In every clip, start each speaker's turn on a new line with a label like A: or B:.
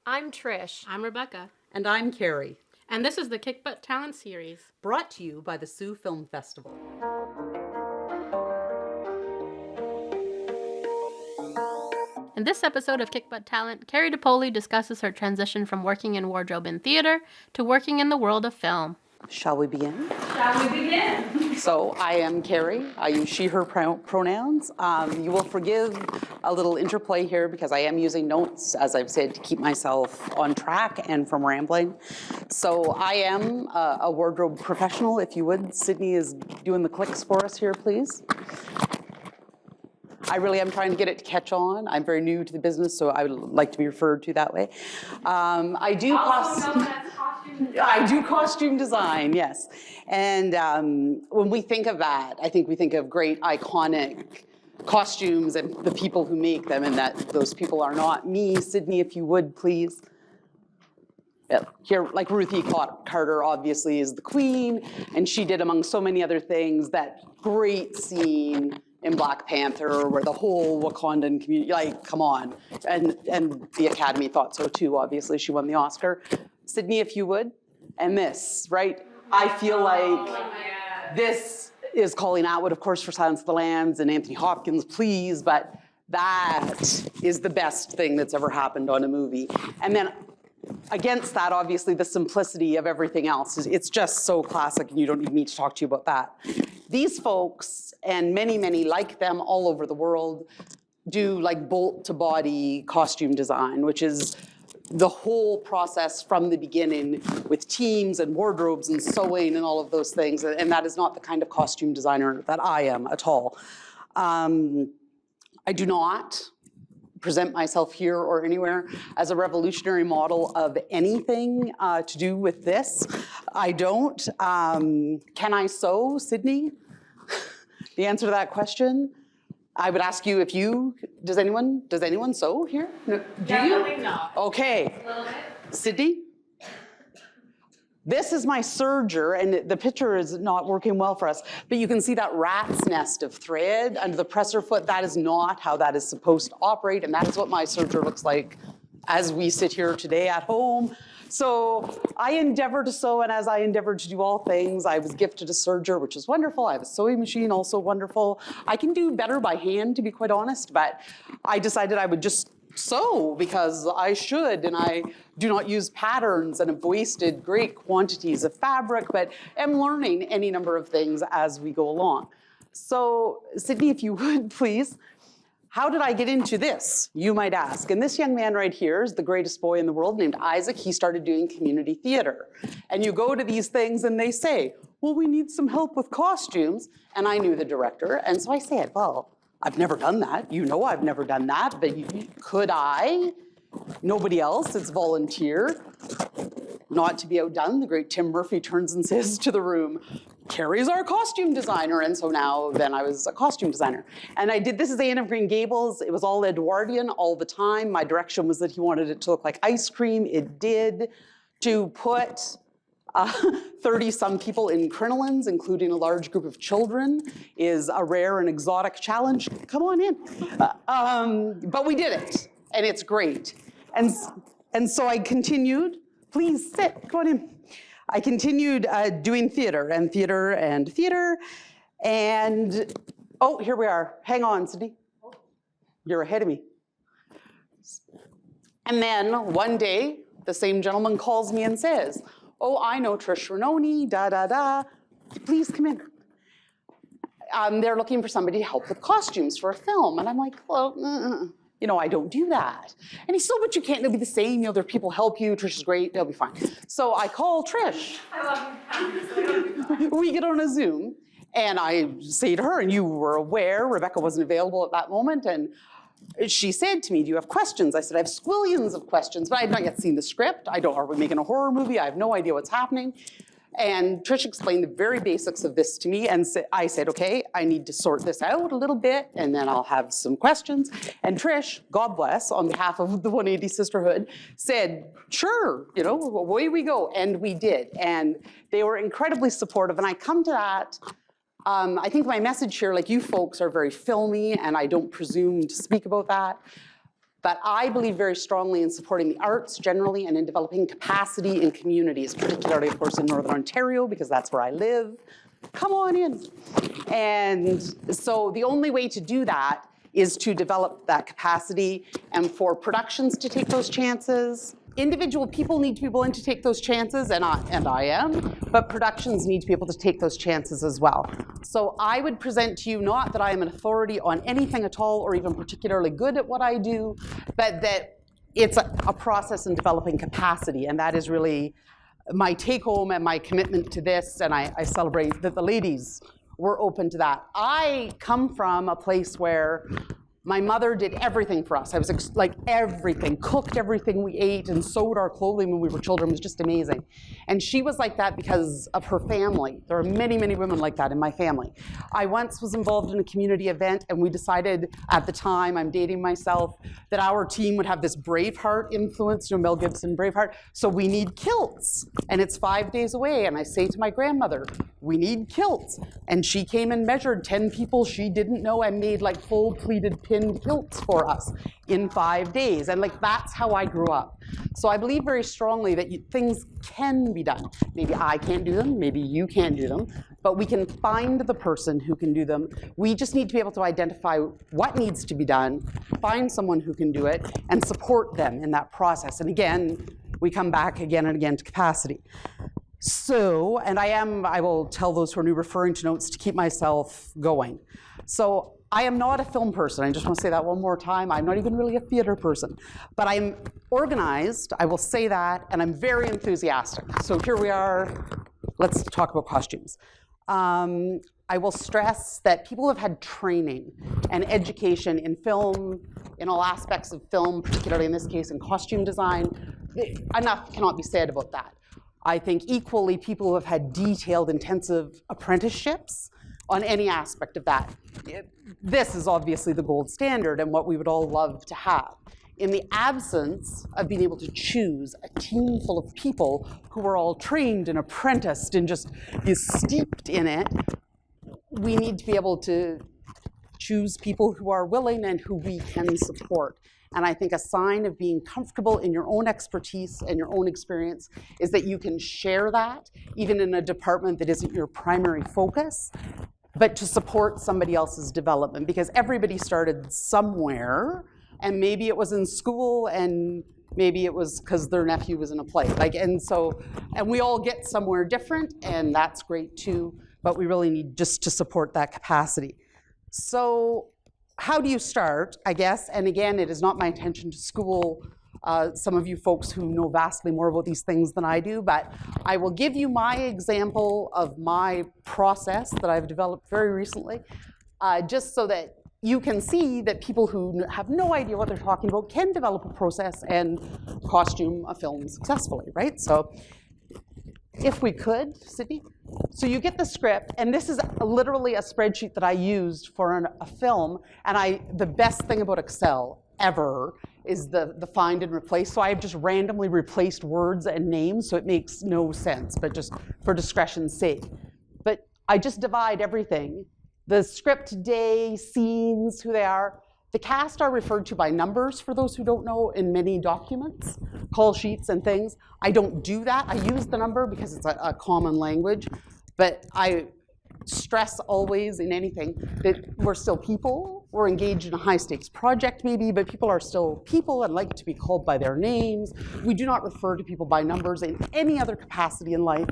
A: I'm Trish.
B: I'm Rebecca.
C: And I'm Kerri.
B: And this is the Kickbutt Talent Series.
C: Brought to you by the Sioux Film Festival.
B: In this episode of Kickbutt Talent, Kerrie de Poli discusses her transition from working in wardrobe and theater to working in the world of film.
C: Shall we begin?
A: Shall we begin?
C: So I am Kerri. I use she, her pronouns. You will forgive a little interplay here because I am using notes, as I've said, to keep myself on track and from rambling. So I am a wardrobe professional, if you would. Sydney is doing the clicks for us here, please. I really am trying to get it to catch on. I'm very new to the business, so I would like to be referred to that way. I do costume design, yes. And when we think of that, I think we think of great iconic costumes and the people who make them, and that those people are not me. Sydney, if you would, please. Here, like Ruthie Carter, obviously, is the queen, and she did, among so many other things, that great scene in Black Panther, where the whole Wakandan community, like, come on. And the Academy thought so too, obviously, she won the Oscar. Sydney, if you would. And this, right? I feel like this is Colleen Atwood, of course, for Silence of the Lambs, and Anthony Hopkins, please, but that is the best thing that's ever happened on a movie. And then against that, obviously, the simplicity of everything else. It's just so classic, and you don't even need to talk to you about that. These folks, and many, many like them all over the world, do like bolt-to-body costume design, which is the whole process from the beginning with teams and wardrobes and sewing and all of those things. And that is not the kind of costume designer that I am at all. I do not present myself here or anywhere as a revolutionary model of anything to do with this. I don't. Can I sew, Sydney? The answer to that question, I would ask you if you, does anyone sew here? No, do
A: Definitely
C: you?
A: not.
C: Okay.
A: A little bit.
C: Sydney? This is my serger, and the picture is not working well for us, but you can see that rat's nest of thread under the presser foot. That is not how that is supposed to operate, and that is what my serger looks like as we sit here today at home. So I endeavor to sew, and as I endeavored to do all things, I was gifted a serger, which is wonderful. I have a sewing machine, also wonderful. I can do better by hand, to be quite honest, but I decided I would just sew because I should, and I do not use patterns and have wasted great quantities of fabric, but am learning any number of things as we go along. So Sydney, if you would, please. How did I get into this, you might ask? And this young man right here is the greatest boy in the world named Isaac. He started doing community theater. And you go to these things and they say, well, we need some help with costumes. And I knew the director. And so I said, well, I've never done that. You know I've never done that, but could I? Nobody else, it's volunteer. Not to be outdone, the great Tim Murphy turns and says to the room, Kerri's our costume designer. And so then I was a costume designer. And I did this as Anne of Green Gables. It was all Edwardian all the time. My direction was that he wanted it to look like ice cream. It did. To put 30-some people in crinolines, including a large group of children, is a rare and exotic challenge. Come on in. But we did it, and it's great. And so I continued. Please sit, come on in. I continued doing theater, and oh, here we are. Hang on, Sydney. You're ahead of me. And then one day, the same gentleman calls me and says, oh, I know Trish Renoni, please come in. They're looking for somebody to help with costumes for a film. And I'm like, well, you know, I don't do that. And he's so, but you can't, it'll be the same, you know, there are people help you, Trish is great, it'll be fine. So I call Trish.
A: I love you.
C: We get on a Zoom, and I say to her, and you were aware, Rebecca wasn't available at that moment, and she said to me, do you have questions? I said, I have squillions of questions, but I have not yet seen the script. Are we making a horror movie? I have no idea what's happening. And Trish explained the very basics of this to me, and I said, okay, I need to sort this out a little bit, and then I'll have some questions. And Trish, God bless, on behalf of the 180 Sisterhood, said, sure, you know, away we go. And we did. And they were incredibly supportive. And I come to that, I think my message here, like you folks are very filmy, and I don't presume to speak about that. But I believe very strongly in supporting the arts generally and in developing capacity in communities, particularly, of course, in Northern Ontario, because that's where I live. Come on in. And so the only way to do that is to develop that capacity and for productions to take those chances. Individual people need to be willing to take those chances, and I am, but productions need to be able to take those chances as well. So I would present to you not that I am an authority on anything at all or even particularly good at what I do, but that it's a process in developing capacity, and that is really my take home and my commitment to this, and I celebrate that the ladies were open to that. I come from a place where my mother did everything for us. I was like everything, cooked everything we ate and sewed our clothing when we were children. It was just amazing. And she was like that because of her family. There are many, many women like that in my family. I once was involved in a community event and we decided at the time, I'm dating myself, that our team would have this Braveheart influence, you know, Mel Gibson, Braveheart. So we need kilts and it's 5 days away. And I say to my grandmother, we need kilts. And she came and measured 10 people she didn't know and made like full pleated pinned kilts for us in 5 days. And like, that's how I grew up. So I believe very strongly that things can be done. Maybe I can't do them, maybe you can't do them, but we can find the person who can do them. We just need to be able to identify what needs to be done, find someone who can do it, and support them in that process. And again, we come back again and again to capacity. So, and I will tell those who are new referring to notes to keep myself going. So I am not a film person. I just want to say that one more time. I'm not even really a theater person. But I'm organized, I will say that, and I'm very enthusiastic. So here we are. Let's talk about costumes. I will stress that people have had training and education in film, in all aspects of film, particularly in this case in costume design. Enough cannot be said about that. I think equally people who have had detailed, intensive apprenticeships on any aspect of that. This is obviously the gold standard and what we would all love to have. In the absence of being able to choose a team full of people who are all trained and apprenticed and just is steeped in it, we need to be able to choose people who are willing and who we can support. And I think a sign of being comfortable in your own expertise and your own experience is that you can share that, even in a department that isn't your primary focus, but to support somebody else's development, because everybody started somewhere, and maybe it was in school, and maybe it was because their nephew was in a play. And we all get somewhere different, and that's great too, but we really need just to support that capacity. So how do you start, I guess? And again, it is not my intention to school some of you folks who know vastly more about these things than I do, but I will give you my example of my process that I've developed very recently, just so that you can see that people who have no idea what they're talking about can develop a process and costume a film successfully, right? So if we could, Sydney. So you get the script, and this is literally a spreadsheet that I used for a film, and the best thing about Excel ever is the find and replace. So I've just randomly replaced words and names, so it makes no sense, but just for discretion's sake. But I just divide everything. The script, day, scenes, who they are. The cast are referred to by numbers, for those who don't know, in many documents, call sheets and things. I don't do that. I use the number because it's a common language, but I stress always in anything that we're still people. We're engaged in a high-stakes project maybe, but people are still people and like to be called by their names. We do not refer to people by numbers in any other capacity in life,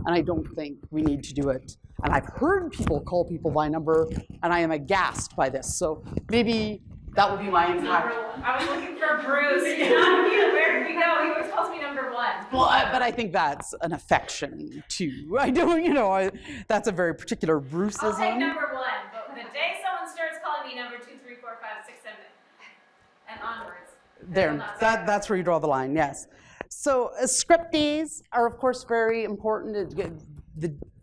C: and I don't think we need to do it. And I've heard people call people by number, and I am aghast by this. So maybe that would be my impact.
A: I was looking for Bruce. Not you. Where did we go? He always calls me number one.
C: Well, but I think that's an affection too. I don't, that's a very particular Bruceism.
A: I'll take number one, but the day someone starts calling me number 2, 3, 4, 5, 6, 7, and onwards.
C: There, that's where you draw the line, yes. So script days are, of course, very important.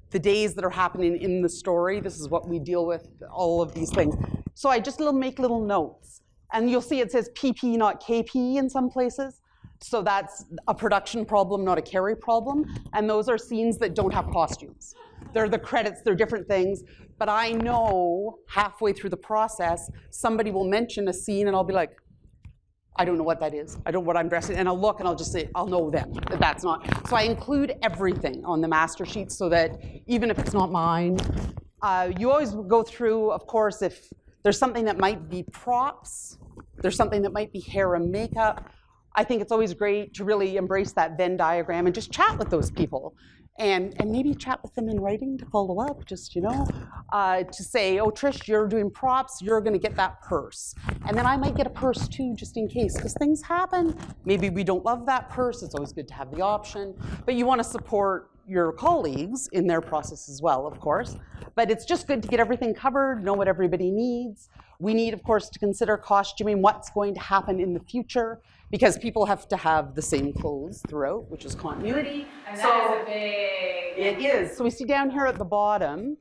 C: The days that are happening in the story, this is what we deal with, all of these things. So I just make little notes. And you'll see it says PP, not KP in some places. So that's a production problem, not a Kerri problem. And those are scenes that don't have costumes. They're the credits, they're different things. But I know halfway through the process, somebody will mention a scene and I'll be like, I don't know what that is. I don't know what I'm dressing, and I'll look and I'll just say, I'll know then that that's not. So I include everything on the master sheet so that even if it's not mine, you always go through, of course, if there's something that might be props, there's something that might be hair and makeup. I think it's always great to really embrace that Venn diagram and just chat with those people. And maybe chat with them in writing to follow up, just, to say, oh, Trish, you're doing props, you're gonna get that purse. And then I might get a purse too, just in case, because things happen. Maybe we don't love that purse, it's always good to have the option. But you wanna support your colleagues in their process as well, of course. But it's just good to get everything covered, know what everybody needs. We need, of course, to consider costuming, what's going to happen in the future, because people have to have the same clothes throughout, which is continuity.
A: And that is a big...
C: It is. So we see down here at the bottom,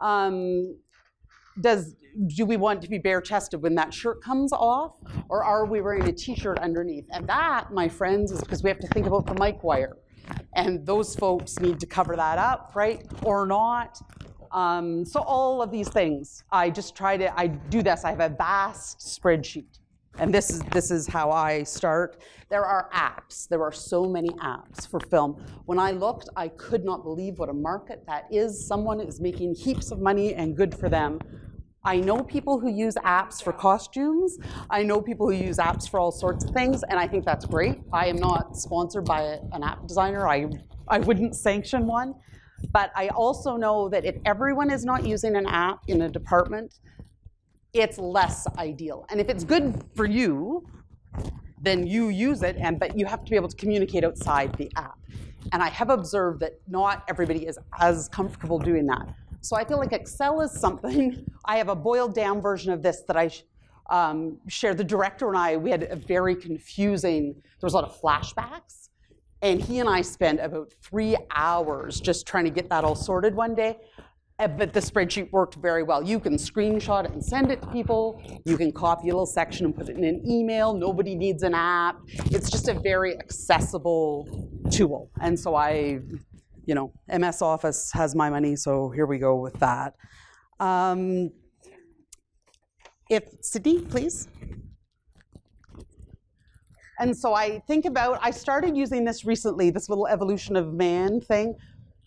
C: do we want to be bare-chested when that shirt comes off, or are we wearing a t-shirt underneath? And that, my friends, is because we have to think about the mic wire. And those folks need to cover that up, right, or not. So all of these things, I do this. I have a vast spreadsheet. And this is how I start. There are apps. There are so many apps for film. When I looked, I could not believe what a market that is. Someone is making heaps of money, and good for them. I know people who use apps for costumes. I know people who use apps for all sorts of things, and I think that's great. I am not sponsored by an app designer. I wouldn't sanction one. But I also know that if everyone is not using an app in a department, it's less ideal. And if it's good for you, then you use it, but you have to be able to communicate outside the app. And I have observed that not everybody is as comfortable doing that. So I feel like Excel is something. I have a boiled down version of this that I shared. The director and we had a very confusing, there was a lot of flashbacks. And he and I spent about 3 hours just trying to get that all sorted one day. But the spreadsheet worked very well. You can screenshot it and send it to people. You can copy a little section and put it in an email. Nobody needs an app. It's just a very accessible tool. And so MS Office has my money, so here we go with that. Sydney, please. And so I started using this recently, this little evolution of man thing.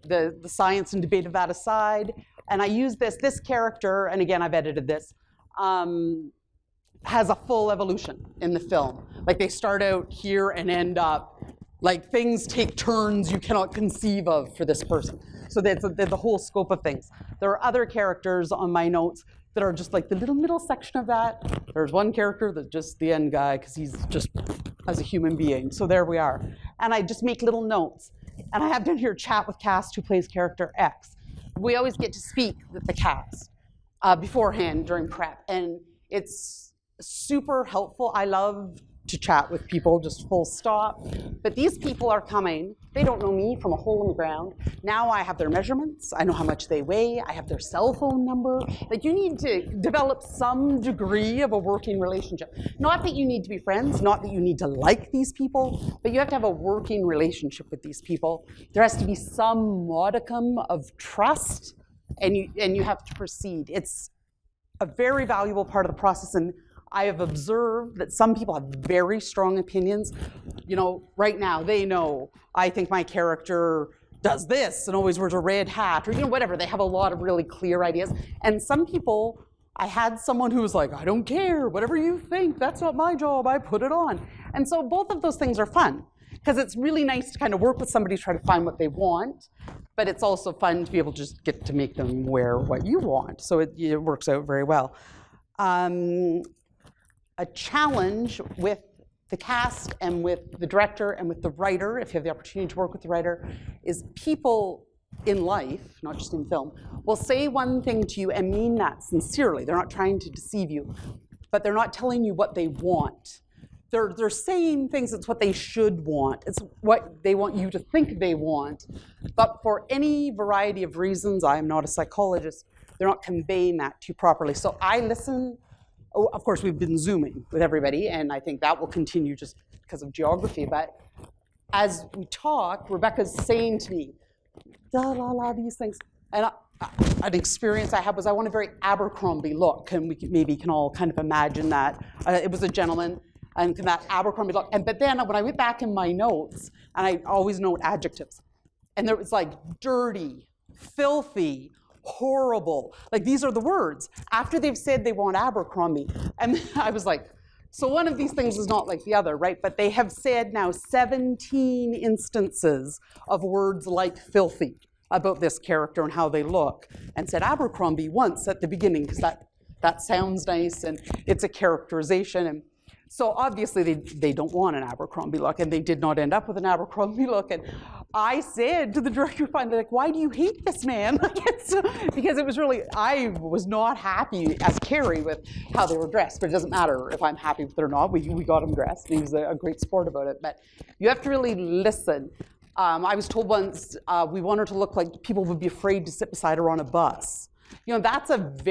C: The science and debate of that aside, and I use this character, and again, I've edited this, has a full evolution in the film. Like they start out here and end up, like things take turns you cannot conceive of for this person. So that's the whole scope of things. There are other characters on my notes that are just like the little middle section of that. There's one character that's just the end guy, because he's just as a human being. So there we are. And I just make little notes. And I have down here chat with cast who plays character X. We always get to speak with the cast beforehand during prep, and it's super helpful. I love to chat with people, just full stop. But these people are coming. They don't know me from a hole in the ground. Now I have their measurements. I know how much they weigh. I have their cell phone number. Like, you need to develop some degree of a working relationship. Not that you need to be friends, not that you need to like these people, but you have to have a working relationship with these people. There has to be some modicum of trust, and you have to proceed. It's a very valuable part of the process, and I have observed that some people have very strong opinions. Right now, they know, I think my character does this and always wears a red hat, or whatever. They have a lot of really clear ideas. And some people, I had someone who was like, I don't care, whatever you think, that's not my job, I put it on. And so both of those things are fun, because it's really nice to kind of work with somebody to try to find what they want, but it's also fun to be able to just get to make them wear what you want. So it works out very well. A challenge with the cast and with the director and with the writer, if you have the opportunity to work with the writer, is people in life, not just in film, will say one thing to you and mean that sincerely. They're not trying to deceive you, but they're not telling you what they want. They're saying things, it's what they should want. It's what they want you to think they want. But for any variety of reasons, I'm not a psychologist, they're not conveying that to you properly. So I listen. Oh, of course, we've been Zooming with everybody, and I think that will continue just because of geography. But as we talk, Rebecca's saying to me, these things. And an experience I had was I want a very Abercrombie look, and we maybe can all kind of imagine that. It was a gentleman, and that Abercrombie look. But then when I went back in my notes, and I always note adjectives, and there was like dirty, filthy, horrible. Like these are the words after they've said they want Abercrombie. And I was like, so one of these things is not like the other, right? But they have said now 17 instances of words like filthy about this character and how they look, and said Abercrombie once at the beginning because that sounds nice and it's a characterization. And so obviously they don't want an Abercrombie look, and they did not end up with an Abercrombie look. And I said to the director, finally, like, why do you hate this man? Because it was really, I was not happy as Kerri with how they were dressed, but it doesn't matter if I'm happy with it or not. We got him dressed. He was a great sport about it. But you have to really listen. I was told once we want her to look like people would be afraid to sit beside her on a bus. You know, that's that's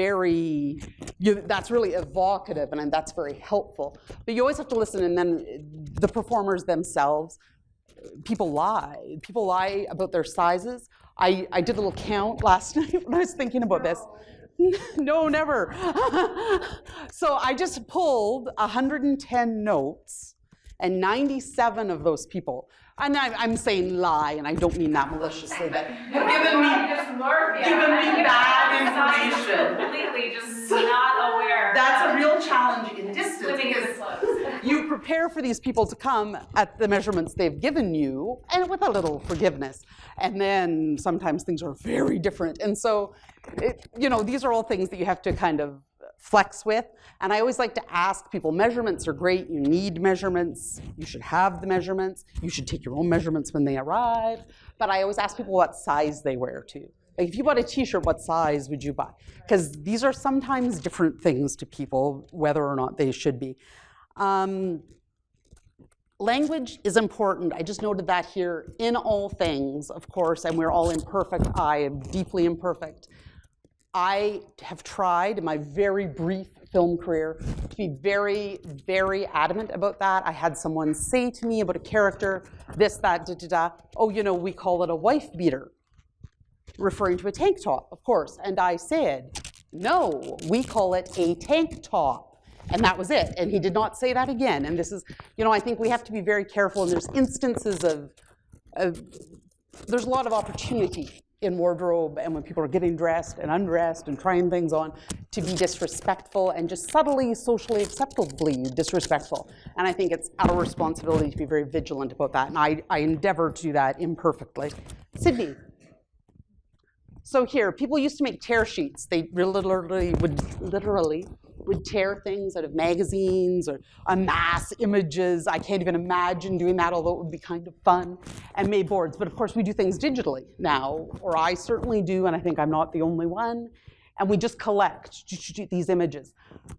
C: really evocative, and that's very helpful. But you always have to listen, and then the performers themselves, people lie. People lie about their sizes. I did a little count last night when I was thinking about this. No, never. So I just pulled 110 notes, and 97 of those people, and I'm saying lie, and I don't mean that maliciously, but have given me bad information.
A: Completely just not aware.
C: That's a real challenge in distance.
A: Living in the clothes.
C: You prepare for these people to come at the measurements they've given you, and with a little forgiveness. And then sometimes things are very different. And so, these are all things that you have to kind of flex with. And I always like to ask people, measurements are great. You need measurements. You should have the measurements. You should take your own measurements when they arrive. But I always ask people what size they wear too. Like if you bought a t-shirt, what size would you buy? Because these are sometimes different things to people, whether or not they should be. Language is important. I just noted that here. In all things, of course, and we're all imperfect. I am deeply imperfect. I have tried in my very brief film career to be very, very adamant about that. I had someone say to me about a character, this, that, da-da-da. Oh, we call it a wife beater, referring to a tank top, of course. And I said, no, we call it a tank top. And that was it. And he did not say that again. And this is, I think we have to be very careful. And there's instances of there's a lot of opportunity in wardrobe and when people are getting dressed and undressed and trying things on to be disrespectful and just subtly, socially acceptably disrespectful. And I think it's our responsibility to be very vigilant about that. And I endeavor to do that imperfectly. Sydney. So here, people used to make tear sheets. They literally would tear things out of magazines or amass images. I can't even imagine doing that, although it would be kind of fun, and made boards. But of course, we do things digitally now, or I certainly do, and I think I'm not the only one. And we just collect these images.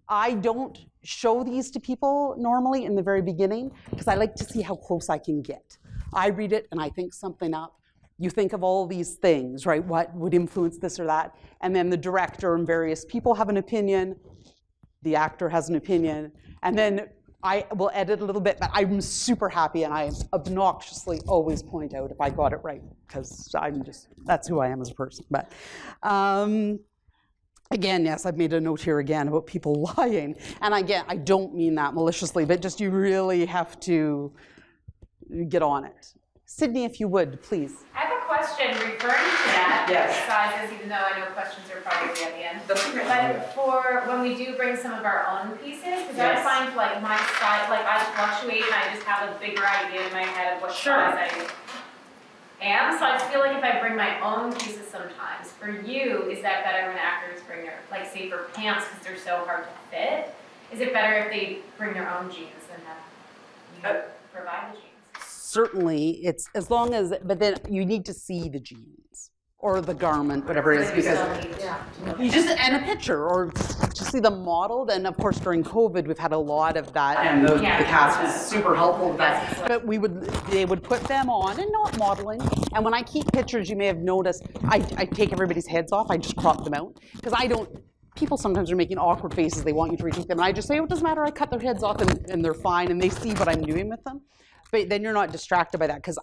C: I don't show these to people normally in the very beginning, because I like to see how close I can get. I read it and I think something up. You think of all these things, right? What would influence this or that? And then the director and various people have an opinion. The actor has an opinion. And then I will edit a little bit, but I'm super happy, and I obnoxiously always point out if I got it right, because that's who I am as a person. But again, yes, I've made a note here again about people lying. And again, I don't mean that maliciously, but just you really have to get on it. Sydney, if you would, please.
A: I have a question referring to that.
C: Yes.
A: Sizes, even though I know questions are probably at the end.
C: That's okay.
A: But for when we do bring some of our own pieces, because
C: Yes.
A: I find like my size, like I fluctuate and I just have a bigger idea in my head of what size I am. So I feel like if I bring my own pieces sometimes, for you, is that better when actors bring their, like say for pants, because they're so hard to fit? Is it better if they bring their own jeans than have you provide the jeans?
C: Certainly, it's as long as, but then you need to see the jeans or the garment, whatever it is, because you just, and a picture, or to see them modeled. And of course, during COVID, we've had a lot of that, and the cast was super helpful with that. But they would put them on, and not modeling. And when I keep pictures, you may have noticed, I take everybody's heads off. I just crop them out, because I don't. People sometimes are making awkward faces. They want you to retake them, and I just say, oh, it doesn't matter. I cut their heads off, and they're fine, and they see what I'm doing with them. But then you're not distracted by that, because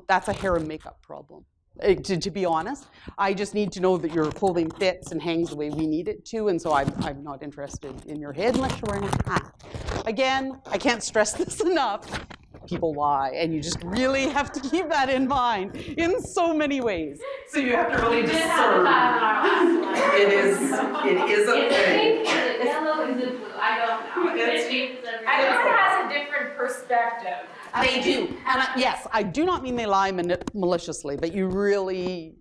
C: that's a hair and makeup problem. To be honest, I just need to know that your clothing fits and hangs the way we need it to, and so I'm not interested in your head unless you're wearing a hat. again, I can't stress this enough. People lie, and you just really have to keep that in mind in so many ways. So you have to really
A: We did have a time on our last one.
C: It is a
A: It's
C: thing.
A: pink, is it yellow, is it blue? I don't know.
B: It changes every
A: Everyone has a different perspective.
C: They do. And yes, I do not mean they lie maliciously, but you really,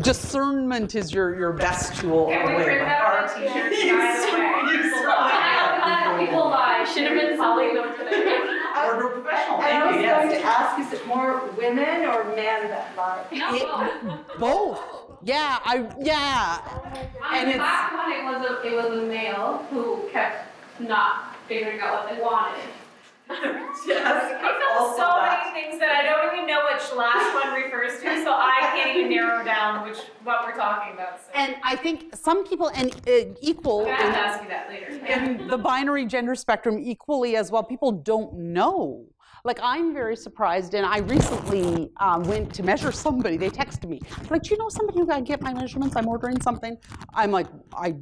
C: discernment is your best tool.
A: Can we
C: away
A: print
C: by
A: that
C: far.
A: on a t-shirt, by the way?
C: You
A: People lie. Should have been selling them today.
C: Or a professional.
D: And I was
C: Thank you,
D: going
C: yes.
D: to ask, is it more women or men that lie?
C: Both. Yeah,
A: On
C: And
A: the last one, it was a male who kept not figuring out what they wanted.
C: yes.
A: I feel so many things that I don't even know which last one refers to, so I can't even narrow down what we're talking about. So.
C: And I think some people, and equal
A: I'm gonna have to ask you that later.
C: in the binary gender spectrum equally as well, people don't know. Like, I'm very surprised, and I recently went to measure somebody. They texted me, like, do you know somebody who can get my measurements? I'm ordering something. I'm like, I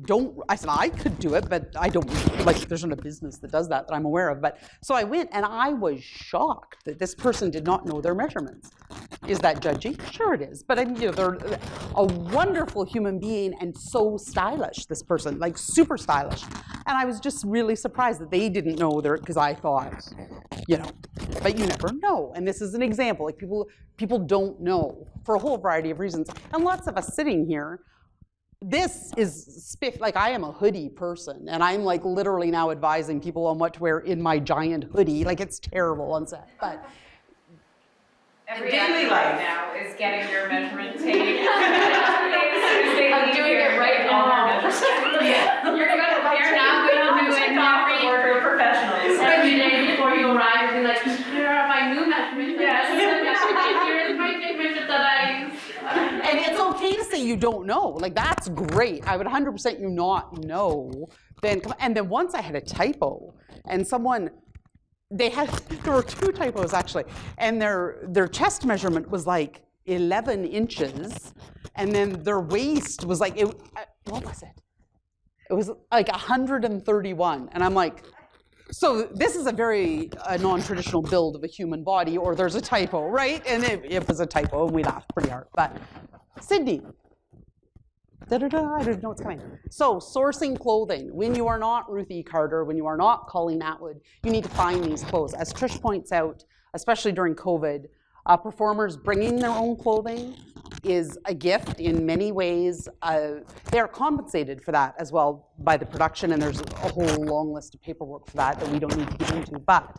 C: said, I could do it, but I don't, like, there's not a business that does that I'm aware of. But so I went, and I was shocked that this person did not know their measurements. Is that judgy? Sure it is. But I mean, they're a wonderful human being and so stylish, this person, like super stylish. And I was just really surprised that they didn't know because I thought, but you never know. And this is an example. Like people don't know for a whole variety of reasons. And lots of us sitting here, this is spiff. Like, I am a hoodie person, and I'm like literally now advising people on what to wear in my giant hoodie. Like, it's terrible on set, but
A: Every
C: daily
A: actor
C: life.
A: now is getting their measurement taken. I'm doing it right now. You're now going to do it for professionals.
B: Every day before you arrive, you'll be like, here are my new measurements.
A: Yes.
B: Here is my tape measure that I use.
C: and it's okay to say you don't know. Like, that's great. I would 100% you not know. And then once I had a typo, and someone. There were two typos actually, and their chest measurement was like 11 inches, and then their waist was like, what was it? It was like 131, and I'm like, so this is a very non-traditional build of a human body, or there's a typo, right? And it was a typo, and we laughed pretty hard. But Sydney. I don't know what's coming. So, sourcing clothing. When you are not Ruth E. Carter, when you are not Colleen Atwood, you need to find these clothes. As Trish points out, especially during COVID, performers bringing their own clothing is a gift in many ways. They are compensated for that as well by the production, and there's a whole long list of paperwork for that we don't need to get into. But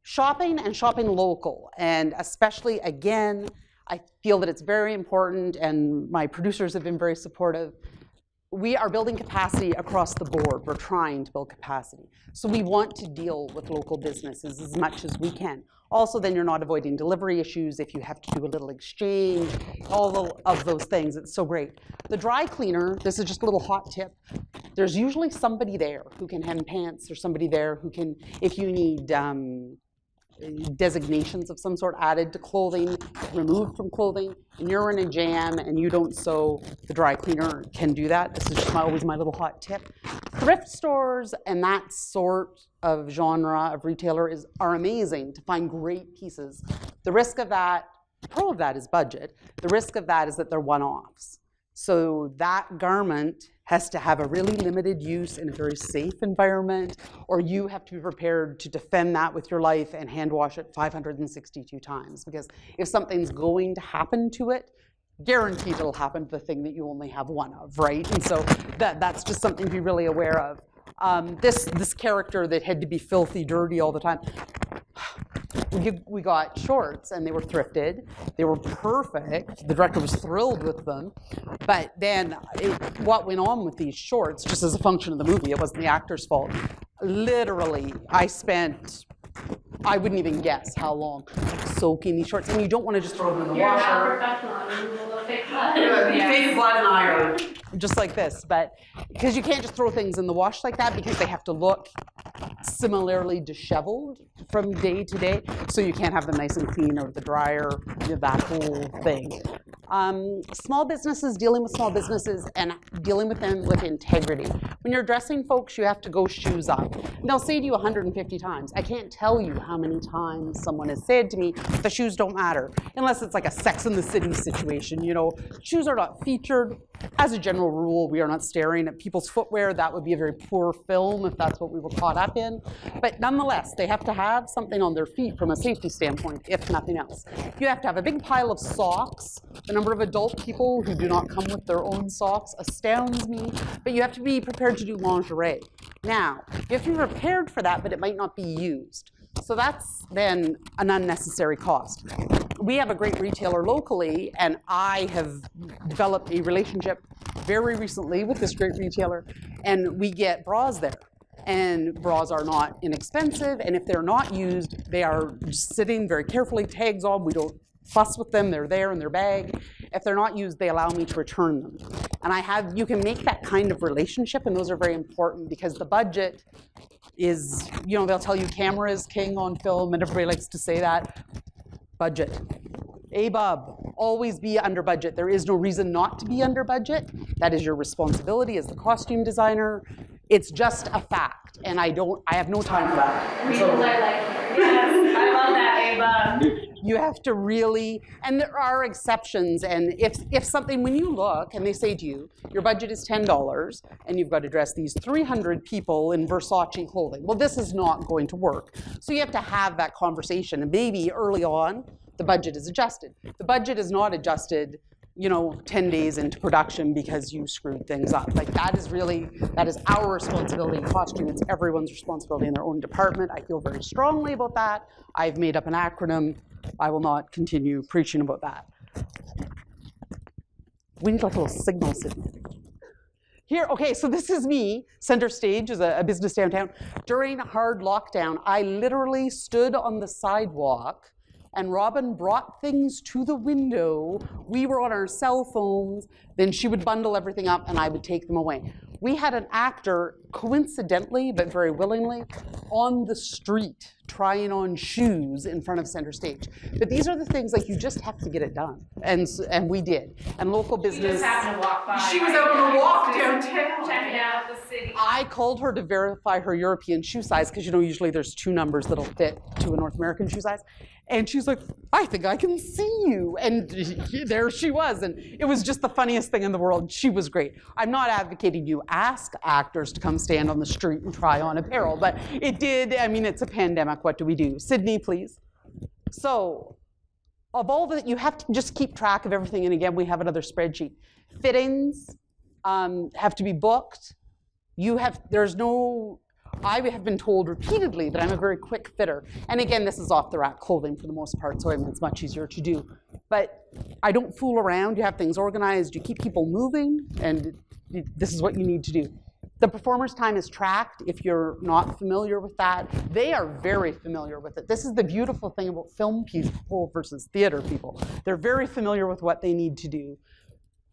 C: shopping and shopping local, and especially, again, I feel that it's very important, and my producers have been very supportive. We are building capacity across the board. We're trying to build capacity. So we want to deal with local businesses as much as we can. Also, then you're not avoiding delivery issues if you have to do a little exchange, all of those things. It's so great. The dry cleaner, this is just a little hot tip. There's usually somebody there who can hem pants. There's somebody there who can, if you need designations of some sort added to clothing, removed from clothing, and you're in a jam and you don't sew, the dry cleaner can do that. This is just always my little hot tip. Thrift stores and that sort of genre of retailer are amazing to find great pieces. The risk of that, the pro of that is budget. The risk of that is that they're one-offs. So that garment has to have a really limited use in a very safe environment, or you have to be prepared to defend that with your life and hand wash it 562 times. Because if something's going to happen to it, guaranteed it'll happen to the thing that you only have one of, right? And so that's just something to be really aware of. This character that had to be filthy dirty all the time, we got shorts and they were thrifted. They were perfect. The director was thrilled with them. But then what went on with these shorts, just as a function of the movie, it wasn't the actor's fault. Literally, I wouldn't even guess how long soaking these shorts. And you don't want to just throw them in the
B: You're
C: washer.
B: not professional. I mean, we'll fake blood.
C: Fake blood and iron, just like this. But because you can't just throw things in the wash like that, because they have to look similarly disheveled from day to day. So you can't have them nice and clean or the dryer, that whole thing. Small businesses, dealing with small businesses and dealing with them with integrity. When you're addressing folks, you have to go shoes up. And they'll say to you 150 times. I can't tell you how many times someone has said to me, the shoes don't matter, unless it's like a Sex and the City situation. You know, shoes are not featured. As a general rule, we are not staring at people's footwear. That would be a very poor film if that's what we were caught up in. But nonetheless, they have to have something on their feet from a safety standpoint, if nothing else. You have to have a big pile of socks. The number of adult people who do not come with their own socks astounds me. But you have to be prepared to do lingerie. Now, you have to be prepared for that, but it might not be used. So that's then an unnecessary cost. We have a great retailer locally, and I have developed a relationship very recently with this great retailer, and we get bras there. And bras are not inexpensive, and if they're not used, they are sitting very carefully, tags on. We don't fuss with them, they're there in their bag. If they're not used, they allow me to return them. And you can make that kind of relationship, and those are very important because the budget is, you know, they'll tell you camera is king on film, and everybody likes to say that. Budget. ABUB, always be under budget. There is no reason not to be under budget. That is your responsibility as the costume designer. It's just a fact, and I have no time for that.
A: Yes, I love that, Ava.
C: You have to really, and there are exceptions, and if something, when you look and they say to you, your budget is $10 and you've got to dress these 300 people in Versace clothing, well, this is not going to work. So you have to have that conversation, and maybe early on, the budget is adjusted. The budget is not adjusted, you know, 10 days into production because you screwed things up. Like that is our responsibility in costume. It's everyone's responsibility in their own department. I feel very strongly about that. I've made up an acronym. I will not continue preaching about that. We need like a little signal signal. Here, okay, so this is me. Center Stage is a business downtown. During a hard lockdown, I literally stood on the sidewalk and Robin brought things to the window. We were on our cell phones. Then she would bundle everything up and I would take them away. We had an actor, coincidentally, but very willingly, on the street trying on shoes in front of Center Stage. But these are the things, like, you just have to get it done. And we did. And local business.
A: She just happened to walk by.
D: She was out on a walk downtown.
A: Checking out the city.
C: I called her to verify her European shoe size, because, you know, usually there's 2 numbers that'll fit to a North American shoe size. And she's like, I think I can see you. And there she was. And it was just the funniest thing in the world. She was great. I'm not advocating you ask actors to come stand on the street and try on apparel, but it did. I mean, it's a pandemic. What do we do? Sydney, please. So of all that, you have to just keep track of everything. And again, we have another spreadsheet. Fittings have to be booked. I have been told repeatedly that I'm a very quick fitter. And again, this is off the rack clothing for the most part, so it's much easier to do. But I don't fool around. You have things organized. You keep people moving, and this is what you need to do. The performer's time is tracked. If you're not familiar with that, they are very familiar with it. This is the beautiful thing about film people versus theater people. They're very familiar with what they need to do.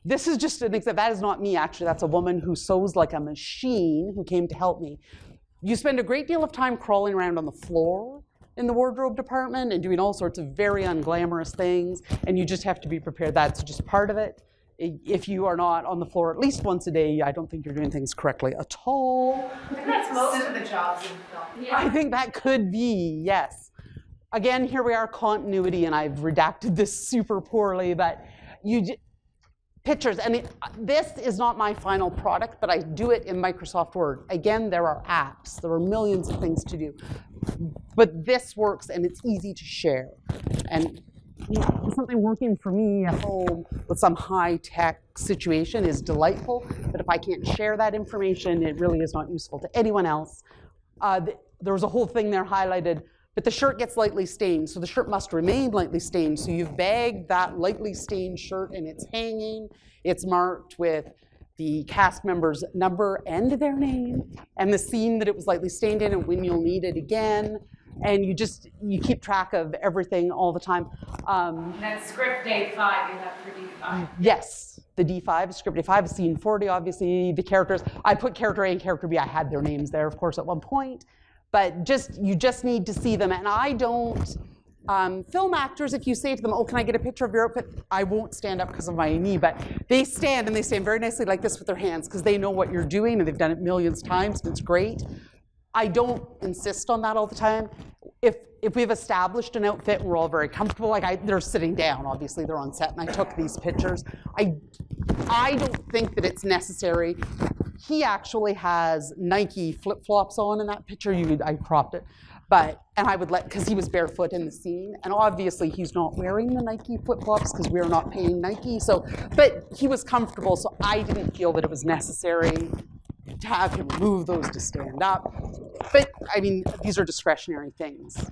C: This is just an example. That is not me, actually. That's a woman who sews like a machine who came to help me. You spend a great deal of time crawling around on the floor in the wardrobe department and doing all sorts of very unglamorous things, and you just have to be prepared. That's just part of it. If you are not on the floor at least once a day, I don't think you're doing things correctly at all.
A: I think that's most of the jobs in film.
C: Yeah. I think that could be, yes. Again, here we are, continuity, and I've redacted this super poorly, but pictures, and this is not my final product, but I do it in Microsoft Word. Again, there are apps. There are millions of things to do. But this works, and it's easy to share. And something working for me at home with some high-tech situation is delightful, but if I can't share that information, it really is not useful to anyone else. There was a whole thing there highlighted, but the shirt gets lightly stained, so the shirt must remain lightly stained. So you've bagged that lightly stained shirt and it's hanging. It's marked with the cast member's number and their name, and the scene that it was lightly stained in and when you'll need it again. And you keep track of everything all the time.
A: That's script day 5 you have for D5.
C: Yes, the D5, script D5, scene 40, obviously, the characters. I put character A and character B. I had their names there, of course, at one point. But you just need to see them. And I don't Film actors, if you say to them, oh, can I get a picture of your outfit? I won't stand up because of my knee, but they stand, and they stand very nicely like this with their hands because they know what you're doing, and they've done it millions of times, and it's great. I don't insist on that all the time. If we've established an outfit and we're all very comfortable, like they're sitting down, obviously they're on set, and I took these pictures. I don't think that it's necessary. He actually has Nike flip-flops on in that picture. I cropped it. And I would because he was barefoot in the scene, and obviously he's not wearing the Nike flip-flops because we're not paying Nike, but he was comfortable, so I didn't feel that it was necessary to have him move those to stand up. But, I mean, these are discretionary things.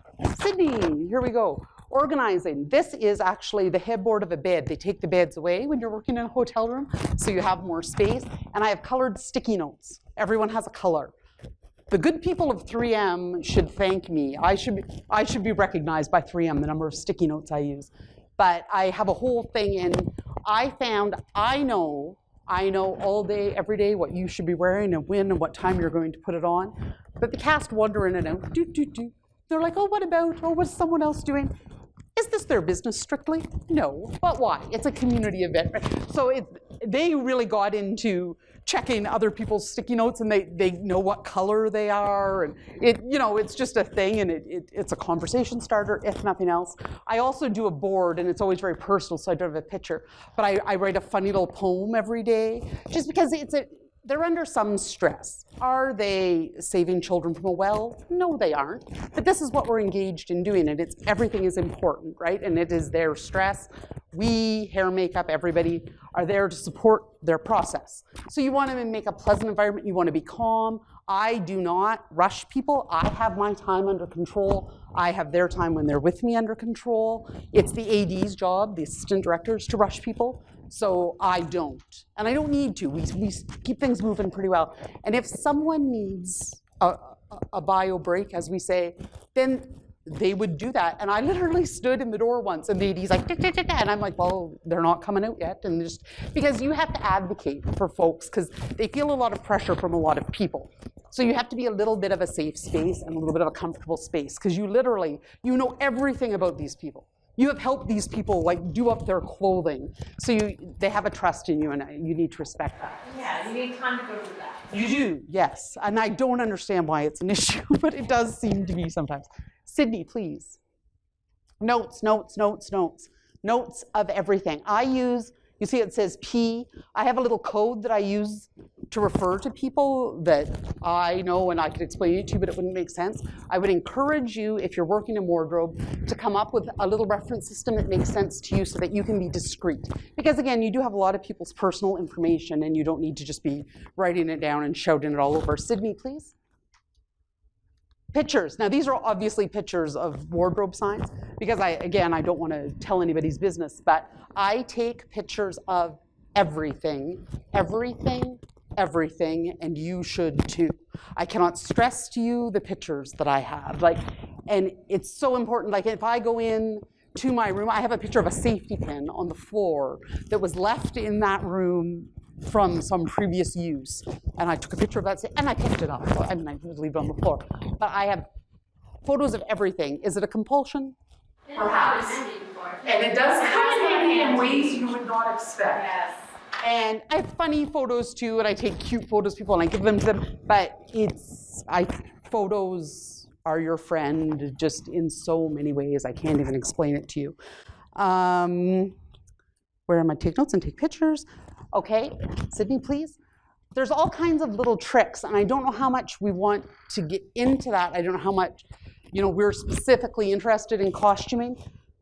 C: Sydney, here we go. Organizing. This is actually the headboard of a bed. They take the beds away when you're working in a hotel room, so you have more space. And I have colored sticky notes. Everyone has a color. The good people of 3M should thank me. I should be recognized by 3M, the number of sticky notes I use. But I have a whole thing, and I know all day, every day what you should be wearing and when and what time you're going to put it on. But the cast wander in and out. They're like, oh, what's someone else doing? Is this their business strictly? No, but why? It's a community event. So they really got into checking other people's sticky notes, and they know what color they are, and it's just a thing, and it's a conversation starter, if nothing else. I also do a board, and it's always very personal, so I don't have a picture, but I write a funny little poem every day, just because they're under some stress. Are they saving children from a well? No, they aren't. But this is what we're engaged in doing, and everything is important, right? And it is their stress. We, hair, makeup, everybody are there to support their process. So you want to make a pleasant environment. You want to be calm. I do not rush people. I have my time under control. I have their time when they're with me under control. It's the AD's job, the assistant directors, to rush people. So I don't, and I don't need to. We keep things moving pretty well. And if someone needs a bio break, as we say, then they would do that. And I literally stood in the door once, and the AD's like, and I'm like, well, they're not coming out yet. And just because you have to advocate for folks, because they feel a lot of pressure from a lot of people. So you have to be a little bit of a safe space and a little bit of a comfortable space, because you know everything about these people. You have helped these people do up their clothing, so they have a trust in you, and you need to respect that.
A: Yeah, you need time to go through that.
C: You do, yes, and I don't understand why it's an issue, but it does seem to be sometimes. Sydney, please. Notes of everything. You see it says P. I have a little code that I use to refer to people that I know, and I could explain it to you, but it wouldn't make sense. I would encourage you, if you're working in wardrobe, to come up with a little reference system that makes sense to you so that you can be discreet. Because again, you do have a lot of people's personal information, and you don't need to just be writing it down and shouting it all over. Sydney, please. Pictures. Now, these are obviously pictures of wardrobe signs, because I don't want to tell anybody's business, but I take pictures of everything, and you should too. I cannot stress to you the pictures that I have. And it's so important. Like, if I go in to my room, I have a picture of a safety pin on the floor that was left in that room from some previous use, and I took a picture of that, and I picked it up. I mean, I would leave it on the floor. But I have photos of everything. Is it a compulsion?
D: Perhaps. And it does come in handy in ways you would not expect.
A: Yes.
C: And I have funny photos too, and I take cute photos of people and I give them to them. But photos are your friend just in so many ways. I can't even explain it to you. Where am I? Take notes and take pictures. Okay, Sydney, please. There's all kinds of little tricks, and I don't know how much we want to get into that. I don't know how much, we're specifically interested in costuming.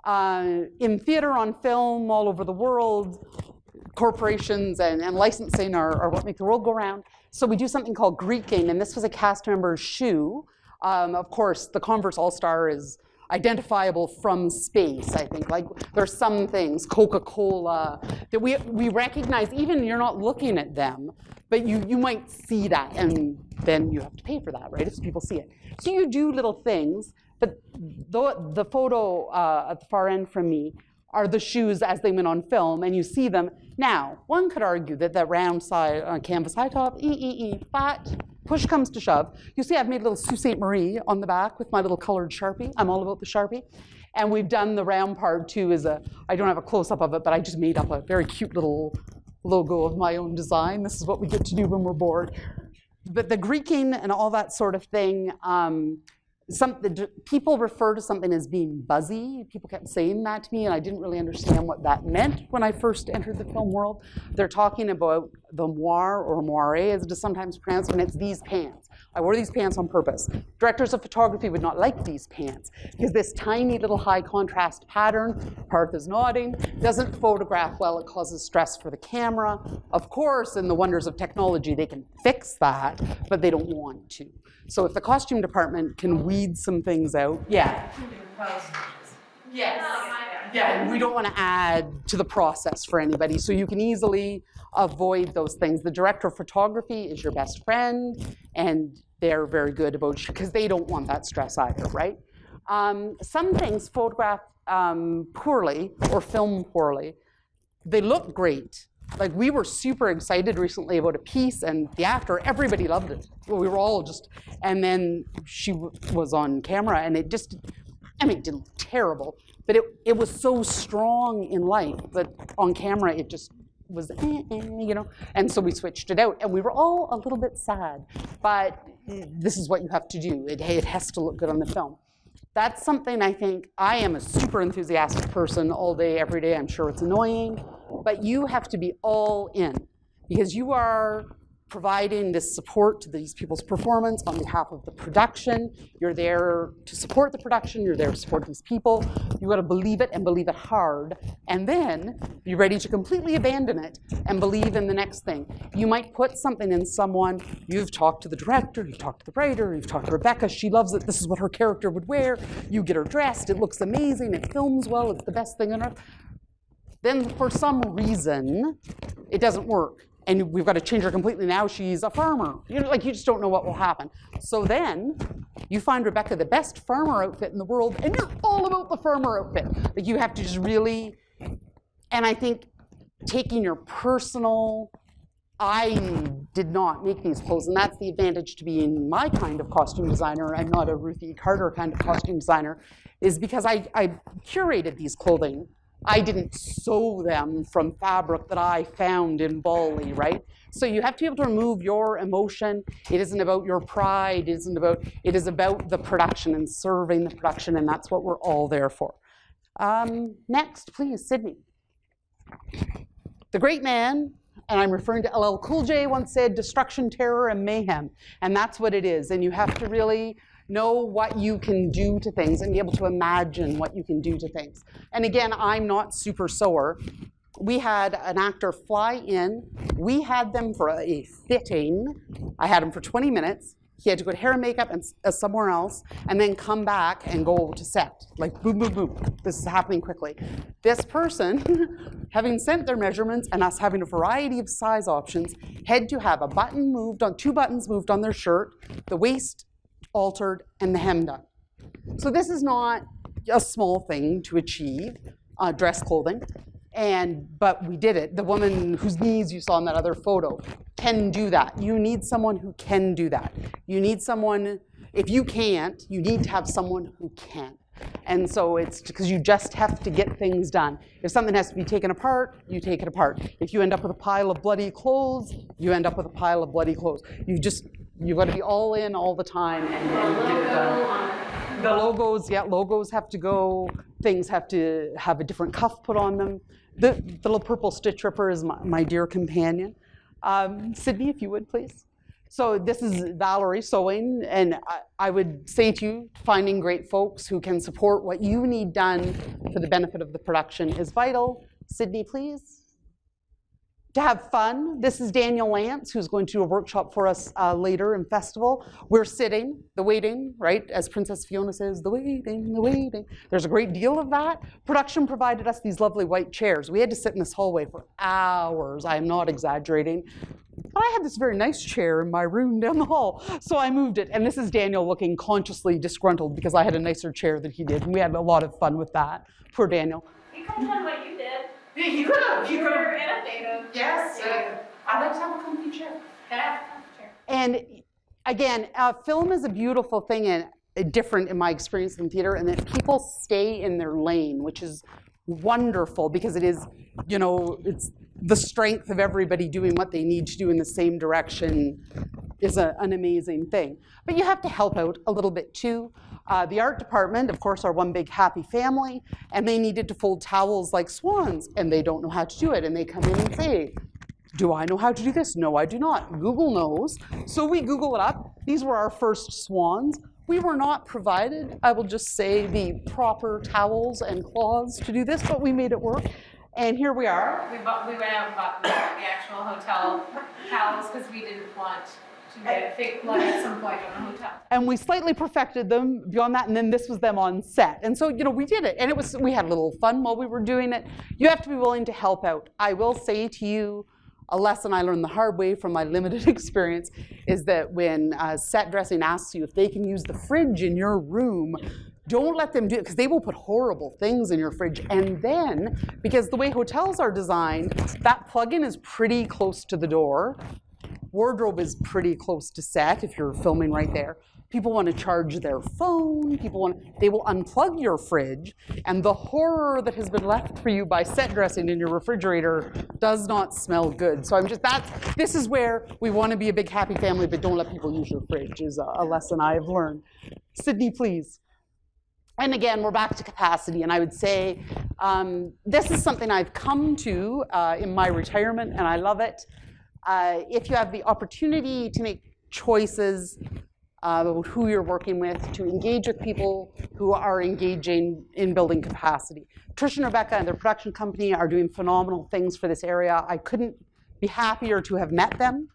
C: In theater, on film, all over the world, corporations and licensing are what make the world go round. So we do something called greeting, and this was a cast member's shoe. Of course, the Converse All-Star is identifiable from space, I think. Like, there's some things, Coca-Cola, that we recognize, even you're not looking at them, but you might see that, and then you have to pay for that, right, if people see it. So you do little things, but the photo at the far end from me are the shoes as they went on film, and you see them. Now, one could argue that the round side canvas high top, but push comes to shove. You see I've made a little Sault Ste. Marie on the back with my little colored Sharpie. I'm all about the Sharpie. And we've done the round part too I don't have a close-up of it, but I just made up a very cute little logo of my own design. This is what we get to do when we're bored. But the Greeking and all that sort of thing, people refer to something as being buzzy. People kept saying that to me, and I didn't really understand what that meant when I first entered the film world. They're talking about the moire, or moire, as it is sometimes pronounced, and it's these pants. I wore these pants on purpose. Directors of photography would not like these pants, because this tiny little high contrast pattern, Parth is nodding, doesn't photograph well. It causes stress for the camera. Of course, in the wonders of technology, they can fix that, but they don't want to. So if the costume department can weed some things out,
D: Yes.
C: yeah, we don't want to add to the process for anybody. So you can easily avoid those things. The director of photography is your best friend, and they're very good about, because they don't want that stress either, right? Some things photograph poorly or film poorly. They look great. Like, we were super excited recently about a piece, and the actor, everybody loved it. We were all just, and then she was on camera, and it just, it didn't look terrible, but it was so strong in life, but on camera it just was, and so we switched it out, and we were all a little bit sad, but this is what you have to do. It has to look good on the film. That's something I think, I am a super enthusiastic person all day, every day. I'm sure it's annoying, but you have to be all in, because you are providing this support to these people's performance on behalf of the production. You're there to support the production. You're there to support these people. You got to believe it, and believe it hard, and then be ready to completely abandon it and believe in the next thing. You might put something in someone. You've talked to the director, you've talked to the writer, you've talked to Rebecca. She loves it. This is what her character would wear. You get her dressed. It looks amazing. It films well. It's the best thing on earth. Then for some reason, it doesn't work. And we've got to change her completely. Now she's a farmer. You just don't know what will happen. So then you find Rebecca the best farmer outfit in the world, and you're all about the farmer outfit. Like, you have to just really, and I think taking your personal, I did not make these clothes, and that's the advantage to being my kind of costume designer. I'm not a Ruth E. Carter kind of costume designer, is because I curated these clothing. I didn't sew them from fabric that I found in Bali, right? So you have to be able to remove your emotion. It isn't about your pride. It is about the production and serving the production, and that's what we're all there for. Next, please, Sydney. The great man, and I'm referring to LL Cool J, once said, destruction, terror, and mayhem. And that's what it is. And you have to really know what you can do to things and be able to imagine what you can do to things. And again, I'm not super sewer. We had an actor fly in. We had them for a fitting. I had him for 20 minutes. He had to go to hair and makeup and somewhere else, and then come back and go to set. Like, boom, boom, boom. This is happening quickly. This person, having sent their measurements and us having a variety of size options, had to have two buttons moved on their shirt, the waist altered, and the hem done. So this is not a small thing to achieve, dress clothing, but we did it. The woman whose knees you saw in that other photo can do that. You need someone who can do that. You need someone, if you can't, you need to have someone who can. And so it's because you just have to get things done. If something has to be taken apart, you take it apart. If you end up with a pile of bloody clothes, you end up with a pile of bloody clothes. You've got to be all in all the time and get it done. The logos, logos have to go. Things have to have a different cuff put on them. The little purple stitch ripper is my dear companion. Sydney, if you would, please. So this is Valerie sewing, and I would say to you, finding great folks who can support what you need done for the benefit of the production is vital. Sydney, please. To have fun, this is Daniel Lance, who's going to do a workshop for us later in festival. We're sitting, the waiting, right? As Princess Fiona says, the waiting, the waiting. There's a great deal of that. Production provided us these lovely white chairs. We had to sit in this hallway for hours. I am not exaggerating. But I had this very nice chair in my room down the hall, so I moved it. And this is Daniel looking consciously disgruntled because I had a nicer chair than he did. And we had a lot of fun with that. Poor Daniel.
A: You could have done what you did.
D: Yeah, you could have.
A: You were innovative.
D: Yes. I like to have a comfy chair.
A: Yeah.
C: And again, film is a beautiful thing, and different in my experience in theater, and that people stay in their lane, which is wonderful because it is, it's the strength of everybody doing what they need to do in the same direction is an amazing thing. But you have to help out a little bit too. The art department, of course, are one big happy family, and they needed to fold towels like swans, and they don't know how to do it, and they come in and say, do I know how to do this? No, I do not. Google knows. So we Google it up. These were our first swans. We were not provided, I will just say, the proper towels and cloths to do this, but we made it work. And here we are.
A: We went out and bought the actual hotel towels because we didn't want to get fake blood at some point on a hotel.
C: And we slightly perfected them beyond that, and then this was them on set. And so, we did it, and we had a little fun while we were doing it. You have to be willing to help out. I will say to you, a lesson I learned the hard way from my limited experience is that when set dressing asks you if they can use the fridge in your room, don't let them do it, because they will put horrible things in your fridge. And then, because the way hotels are designed, that plug-in is pretty close to the door. Wardrobe is pretty close to set if you're filming right there. People want to charge their phone. They will unplug your fridge, and the horror that has been left for you by set dressing in your refrigerator does not smell good. So this is where we want to be a big happy family, but don't let people use your fridge is a lesson I have learned. Sydney, please. And again, we're back to capacity, and I would say this is something I've come to in my retirement, and I love it. If you have the opportunity to make choices about who you're working with, to engage with people who are engaging in building capacity. Trish and Rebecca and their production company are doing phenomenal things for this area. I couldn't be happier to have met them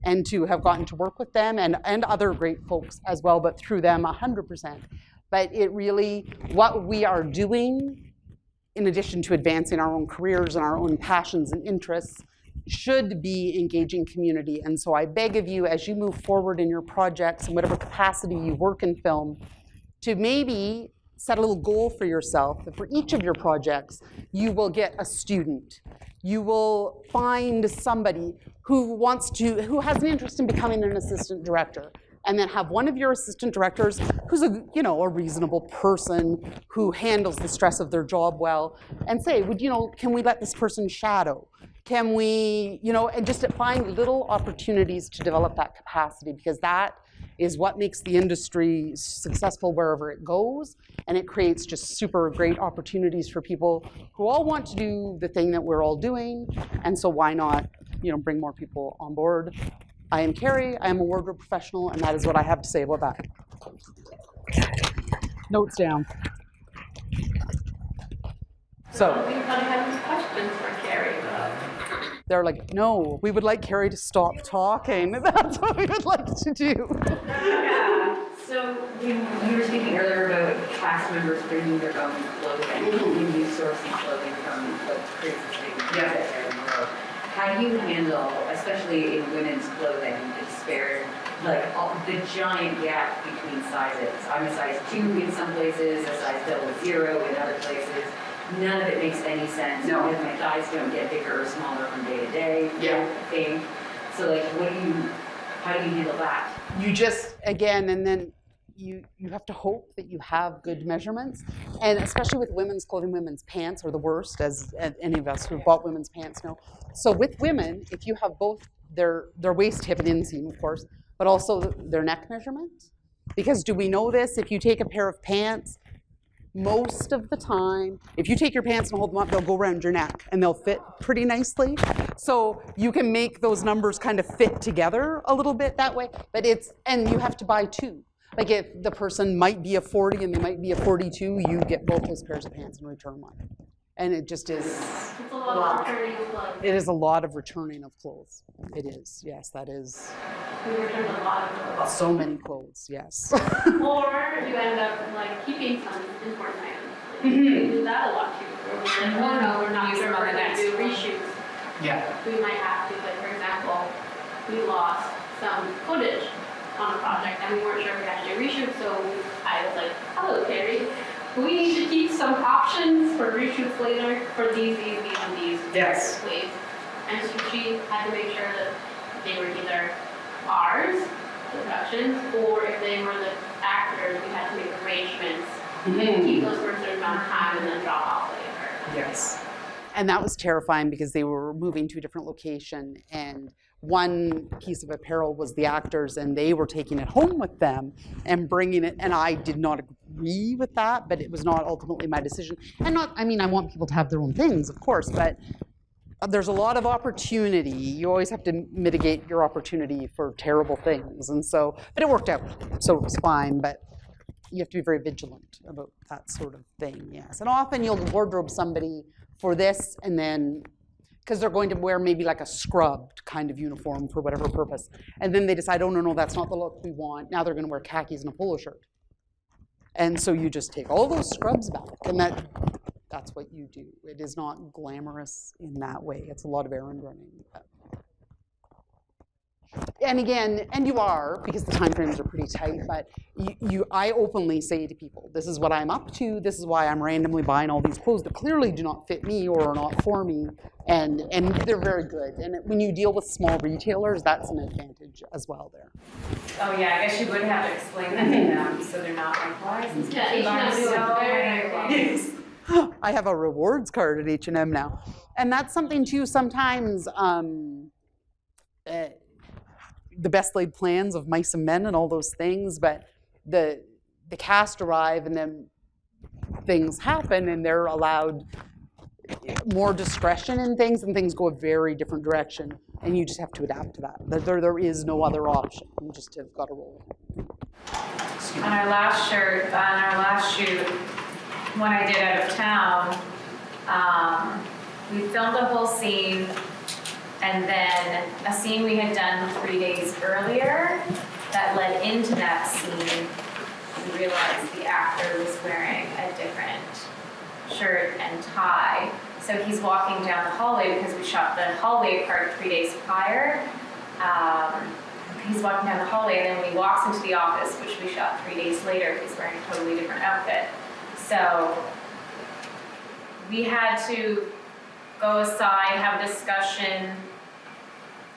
C: and to have gotten to work with them and other great folks as well, but through them 100%. But it really, what we are doing, in addition to advancing our own careers and our own passions and interests, should be engaging community. And so I beg of you, as you move forward in your projects in whatever capacity you work in film, to maybe set a little goal for yourself that for each of your projects, you will get a student. You will find somebody who has an interest in becoming an assistant director, and then have one of your assistant directors who's a reasonable person who handles the stress of their job well, and say, can we let this person shadow? Can we, and just find little opportunities to develop that capacity, because that is what makes the industry successful wherever it goes, and it creates just super great opportunities for people who all want to do the thing that we're all doing, and so why not, bring more people on board. I am Kerri, I am a wardrobe professional, and that is what I have to say about that. Notes down. So.
B: We probably have questions for Kerri.
C: They're like, no, we would like Kerri to stop talking. That's what we would like to do.
E: Yeah. So you were speaking earlier about cast members bringing their own clothing. When you source clothing from creates a big area in the world. How do you handle, especially in women's clothing, the giant gap between sizes? I'm a size 2 in some places, a size 0 in other places. None of it makes any sense.
D: No.
E: Because my thighs don't get bigger or smaller from day to day.
D: Yeah.
E: Thing. So how do you handle that?
C: You just, again, and then you have to hope that you have good measurements. And especially with women's clothing, women's pants are the worst, as any of us who've bought women's pants know. So with women, if you have both their waist, hip, and inseam, of course, but also their neck measurement. Because do we know this? If you take a pair of pants, most of the time, if you take your pants and hold them up, they'll go around your neck and they'll fit pretty nicely. So you can make those numbers kind of fit together a little bit that way, and you have to buy two. Like if the person might be a 40 and they might be a 42, you get both those pairs of pants and return one. And it just is.
B: It's a lot of returning clothes.
C: It is a lot of returning of clothes. It is, yes, that is.
B: We returned a lot of clothes.
C: So many clothes, yes.
B: Or you end up keeping some important items. We do that a lot too. Where we're like, oh no, we're not sure we're going to do reshoots.
D: Yeah.
B: We might have to, for example, we lost some footage on a project and we weren't sure if we had to do reshoots, so I was like, hello Kerri, we need to keep some options for reshoots later for these, and these.
D: Yes.
B: Please. And so she had to make sure that they were either ours, the productions, or if they were the actors, we had to make arrangements to keep those for a certain amount of time and then drop off later.
D: Yes.
C: And that was terrifying because they were moving to a different location, and one piece of apparel was the actors, and they were taking it home with them and bringing it, and I did not agree with that, but it was not ultimately my decision. And I want people to have their own things, of course, but there's a lot of opportunity. You always have to mitigate your opportunity for terrible things, and so, but it worked out, so it was fine, but you have to be very vigilant about that sort of thing, yes. And often you'll wardrobe somebody for this, and then, because they're going to wear maybe like a scrubbed kind of uniform for whatever purpose, and then they decide, oh, no, that's not the look we want. Now they're going to wear khakis and a polo shirt. And so you just take all those scrubs back, and that's what you do. It is not glamorous in that way. It's a lot of errand running. And again, and you are, because the time frames are pretty tight, but I openly say to people, this is what I'm up to, this is why I'm randomly buying all these clothes that clearly do not fit me or are not for me, and they're very good. And when you deal with small retailers, that's an advantage as well there.
A: Oh yeah, I guess you would have to explain that to them, so they're not like, why is this
B: Yeah,
A: so
B: very
A: many clothes?
C: I have a rewards card at H&M now. And that's something too, sometimes the best laid plans of mice and men and all those things, but the cast arrive and then things happen and they're allowed more discretion in things, and things go a very different direction, and you just have to adapt to that. There is no other option. You just have got to roll.
A: On our last shoot, when I did out of town, we filmed a whole scene, and then a scene we had done 3 days earlier that led into that scene. We realized the actor was wearing a different shirt and tie. So he's walking down the hallway, because we shot the hallway part 3 days prior. He's walking down the hallway, and then when he walks into the office, which we shot 3 days later, he's wearing a totally different outfit. So we had to go aside, have a discussion.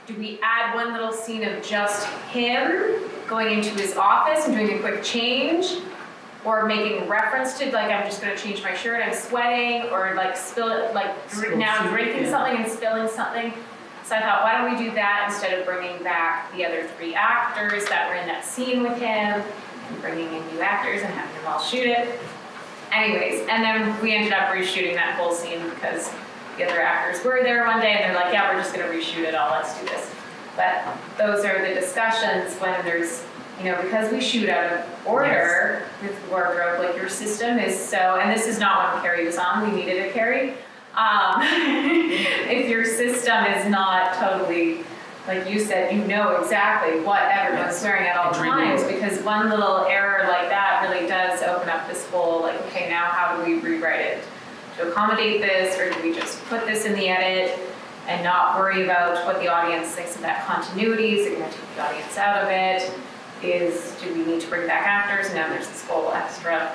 A: Do we add one little scene of just him going into his office and doing a quick change, or making reference to, like, I'm just going to change my shirt, I'm sweating, or like drinking something and spilling something? So I thought, why don't we do that instead of bringing back the other 3 actors that were in that scene with him, and bringing in new actors and having them all shoot it. Anyways, and then we ended up reshooting that whole scene because the other actors were there one day, and they're like, yeah, we're just going to reshoot it all, let's do this. But those are the discussions when there's, because we shoot out of order with wardrobe, like your system is so, and this is not when Kerri was on, we needed a Kerri. If your system is not totally, like you said, you know exactly what everyone's wearing at all times, because one little error like that really does open up this whole, like, okay, now how do we rewrite it to accommodate this, or do we just put this in the edit and not worry about what the audience thinks of that continuity? Is it going to take the audience out of it? Do we need to bring back actors? And now there's this whole extra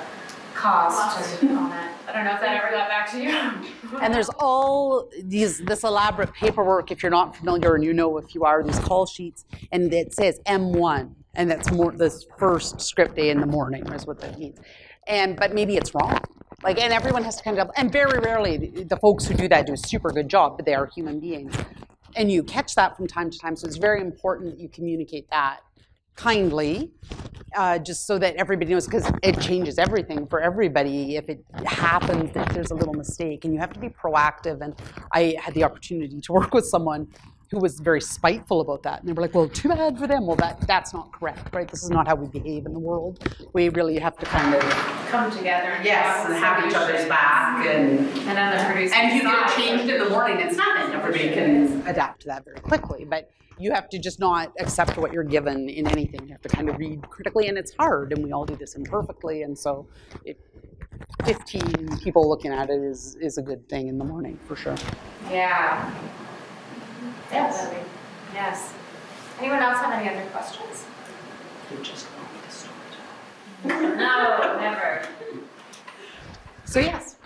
A: cost and all that. I don't know if that ever got back to you.
C: And there's all this elaborate paperwork, if you're not familiar, and if you are, these call sheets, and it says M1, and that's more this first script day in the morning is what that means. But maybe it's wrong. And everyone has to kind of, and very rarely the folks who do that do a super good job, but they are human beings. And you catch that from time to time, so it's very important that you communicate that kindly, just so that everybody knows, because it changes everything for everybody if it happens, if there's a little mistake, and you have to be proactive. And I had the opportunity to work with someone who was very spiteful about that, and they were like, well, too bad for them. Well, that's not correct, right? This is not how we behave in the world. We really have to kind of
A: come together and
D: have each other's back, and
A: then the producers.
D: And if you get it changed in the morning, it's nothing. Everybody can
C: adapt to that very quickly, but you have to just not accept what you're given in anything. You have to kind of read critically, and it's hard, and we all do this imperfectly, and so 15 people looking at it is a good thing in the morning, for sure.
A: Yeah. Definitely. Yes. Anyone else have any other questions?
D: You just want me to start.
A: No, never.
C: So yes.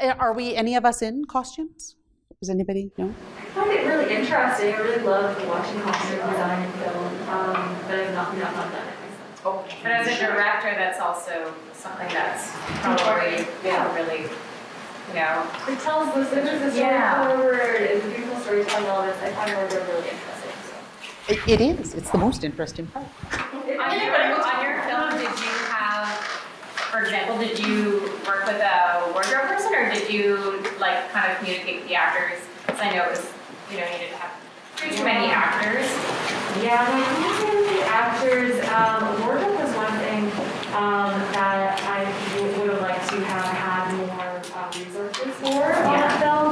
C: Are we, any of us, in costumes? Does anybody know?
E: I find it really interesting. I really love watching costume design in film, but I've not done it myself.
D: Oh,
A: But as a director, that's also something that's probably really, you know.
E: It tells the story
A: Yeah.
E: forward, it's a beautiful storytelling elements, I find it really interesting, so.
C: It is. It's the most interesting part.
A: On your film, did you have, for example, did you work with a wardrobe person, or did you like kind of communicate with the actors? Because I know it was, you know, you didn't have too many actors.
E: Yeah, when I communicated with the actors, wardrobe was one thing that I would have liked to have had more resources for on the film.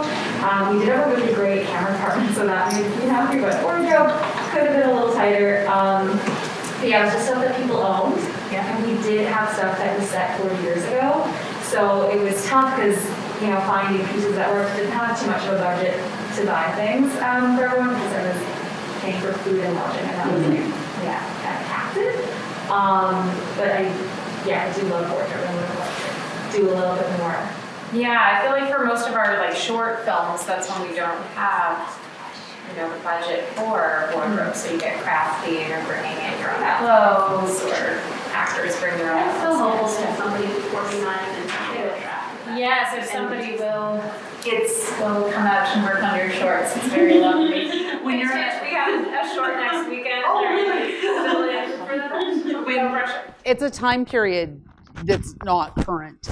E: We did have a really great camera department, so that made me happy, but wardrobe could have been a little tighter. But yeah, it was just stuff that people owned.
A: Yeah.
E: And we did have stuff that was set 40 years ago. So it was tough because, you know, finding pieces that didn't have too much of a budget to buy things for everyone, because I was paying for food and lodging, and that was like, yeah, kind of captive. But I do love wardrobe, and would have liked to do a little bit more.
A: Yeah, I feel like for most of our like short films, that's when we don't have, you know, the budget for wardrobe, so you get crafty and you're bringing in your own clothes, or actors bring their own
B: It's so
A: clothes.
B: helpful to have somebody who's organized and they will track.
A: Yes, if somebody will come out and work on your shorts, it's very lovely.
D: When you're
A: We have a short next weekend.
D: Oh, really?
A: Fill in for them. We don't rush it.
C: It's a time period that's not current,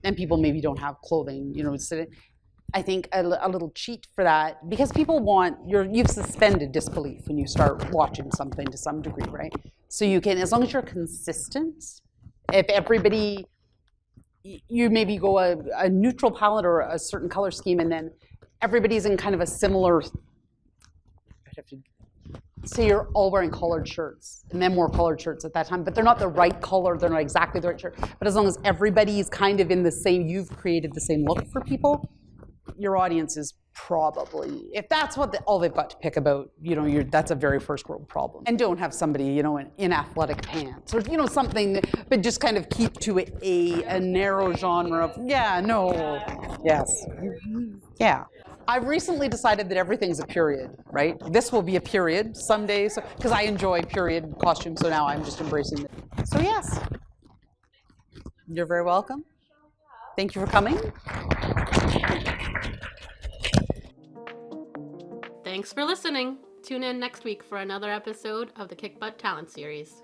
C: and people maybe don't have clothing, you know. So I think a little cheat for that, because people want, you've suspended disbelief when you start watching something to some degree, right? So you can, as long as you're consistent, if everybody, you maybe go a neutral palette or a certain color scheme, and then everybody's in kind of a similar, I'd have to say you're all wearing collared shirts, and men wore collared shirts at that time, but they're not the right color, they're not exactly the right shirt. But as long as everybody's kind of in the same, you've created the same look for people, your audience is probably, if that's what all they've got to pick about, you know, that's a very first world problem. And don't have somebody, you know, in athletic pants, or, you know, something, but just kind of keep to a narrow genre of, yes. Yeah. I've recently decided that everything's a period, right? This will be a period someday, so, because I enjoy period costumes, so now I'm just embracing it. So yes, you're very welcome. Thank you for coming.
B: Thanks for listening. Tune in next week for another episode of the Kickbutt Talent Series.